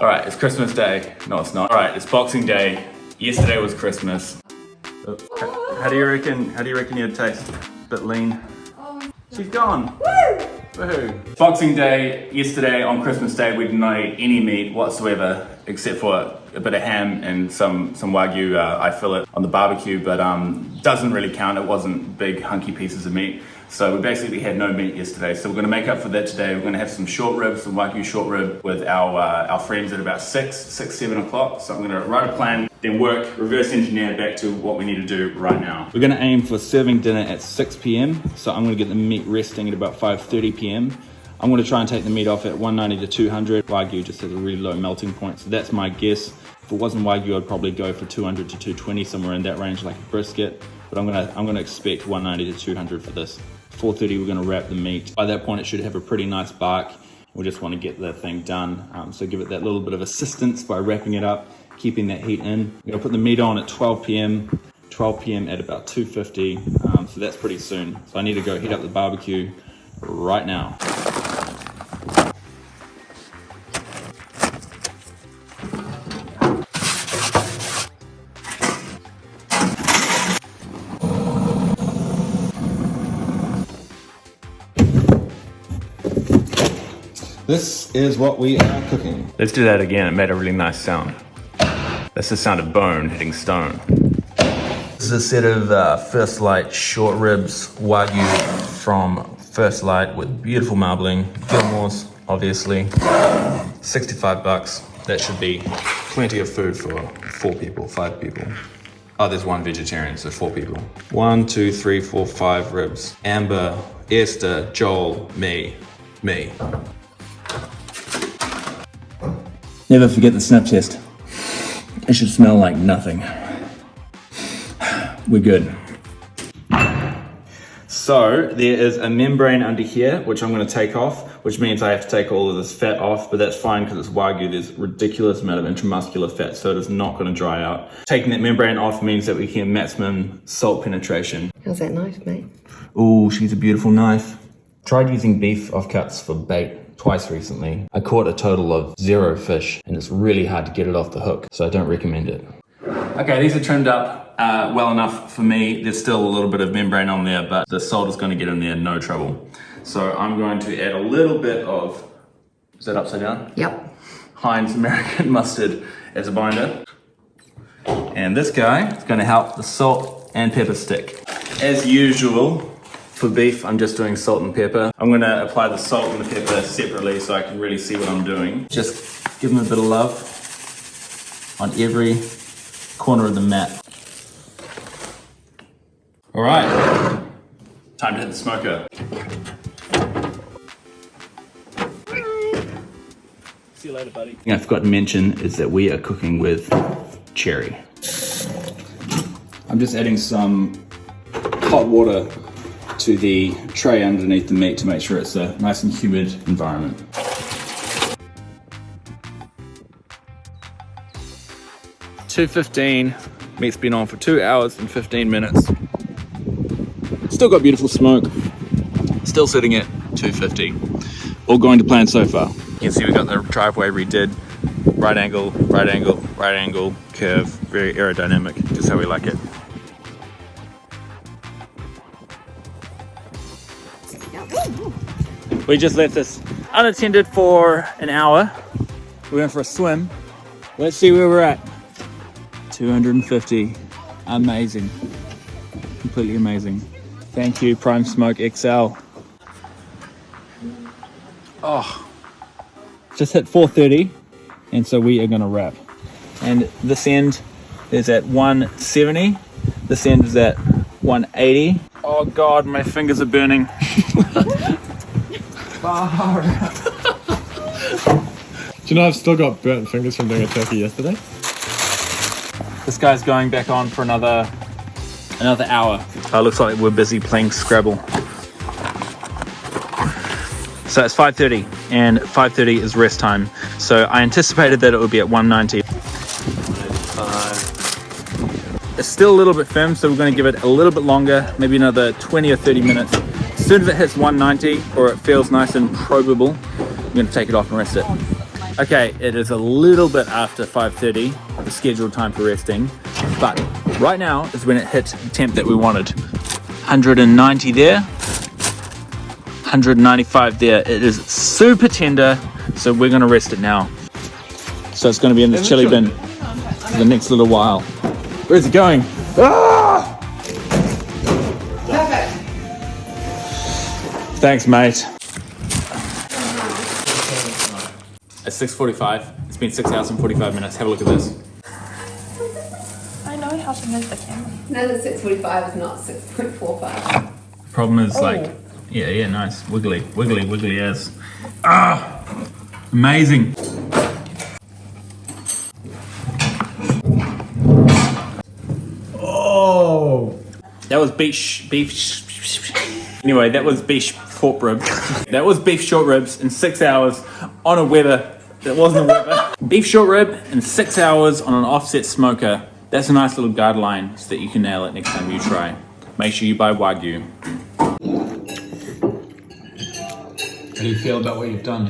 All right, it's Christmas Day. No, it's not. All right, it's Boxing Day. Yesterday was Christmas. How do you reckon you'd taste? A bit lean. She's gone. Woohoo! Boxing Day, yesterday on Christmas Day, we didn't eat any meat whatsoever, except for a bit of ham and some Wagyu I fillet on the barbecue, but doesn't really count. It wasn't big hunky pieces of meat. So we basically had no meat yesterday. So we're gonna make up for that today. We're gonna have some short ribs, some Wagyu short rib with our friends at about 7 o'clock. So I'm gonna write a plan, then work, reverse engineer back to what we need to do right now. We're gonna aim for serving dinner at 6 p.m. So I'm gonna get the meat resting at about 5:30 p.m. I'm gonna try and take the meat off at 190 to 200. Wagyu just has a really low melting point. So that's my guess. If it wasn't Wagyu, I'd probably go for 200 to 220, somewhere in that range, like a brisket. But I'm gonna expect 190 to 200 for this. 4:30, we're gonna wrap the meat. By that point, it should have a pretty nice bark. We just wanna get the thing done. So give it that little bit of assistance by wrapping it up, keeping that heat in. We're gonna put the meat on at 12 p.m. 12 p.m. at about 2:50. So that's pretty soon. So I need to go heat up the barbecue right now. This is what we are cooking. Let's do that again. It made a really nice sound. That's the sound of bone hitting stone. This is a set of First Light short ribs, Wagyu from First Light with beautiful marbling. Gilmore's, obviously. 65 bucks. That should be plenty of food for 4 people, 5 people. Oh, there's one vegetarian, so 4 people. 1, 2, 3, 4, 5 ribs. Amber, Esther, Joel, me. Never forget the snap test. It should smell like nothing. We're good. So there is a membrane under here, which I'm gonna take off, which means I have to take all of this fat off, but that's fine because it's Wagyu. There's a ridiculous amount of intramuscular fat, so it is not gonna dry out. Taking that membrane off means that we can get maximum salt penetration. How's that knife, mate? Ooh, she's a beautiful knife. Tried using beef offcuts for bait twice recently. I caught a total of 0 fish and it's really hard to get it off the hook, so I don't recommend it. Okay, these are trimmed up well enough for me. There's still a little bit of membrane on there, but the salt is gonna get in there, no trouble. So I'm going to add a little bit of, is that upside down? Yep. Heinz American mustard as a binder. And this guy is gonna help the salt and pepper stick. As usual, for beef, I'm just doing salt and pepper. I'm gonna apply the salt and the pepper separately so I can really see what I'm doing. Just give them a bit of love on every corner of the mat. All right, time to hit the smoker. See you later, buddy. The thing I forgot to mention is that we are cooking with cherry. I'm just adding some hot water to the tray underneath the meat to make sure it's a nice and humid environment. $2:15, meat's been on for 2 hours and 15 minutes. Still got beautiful smoke. Still sitting at 250. All going to plan so far. You can see we got the driveway redid. Right angle, right angle, right angle, curve, very aerodynamic, just how we like it. We just left this unattended for an hour. We went for a swim. Let's see where we're at. 250. Amazing. Completely amazing. Thank you, Prime Smoke XL. Oh, just hit 4:30, and so we are gonna wrap. And this end is at 170. This end is at 180. Oh God, my fingers are burning. Do you know I've still got burnt fingers from doing a turkey yesterday? This guy's going back on for another hour. Looks like we're busy playing Scrabble. So it's 5:30 and 5:30 is rest time. So I anticipated that it would be at 190. It's still a little bit firm, so we're going to give it a little bit longer, maybe another 20 or 30 minutes. As soon as it hits 190 or it feels nice and probable, I'm going to take it off and rest it. Okay, it is a little bit after 5:30, the scheduled time for resting, but right now is when it hit the temp that we wanted. 190 there, 195 there. It is super tender, so we're gonna rest it now. So it's gonna be in the chili bin for the next little while. Where's it going? Ah! Perfect. Thanks, mate. It's 6:45. It's been 6 hours and 45 minutes. Have a look at this. I know how to move the camera. No, the 6:45 is not 6.45. Problem is like, yeah, nice. Wiggly as. Ah! Amazing. Oh! That was beef. Anyway, that was beef short ribs. That was beef short ribs in 6 hours on a Weber. That wasn't a Weber. Beef short rib in 6 hours on an offset smoker. That's a nice little guideline so that you can nail it next time you try. Make sure you buy Wagyu. How do you feel about what you've done?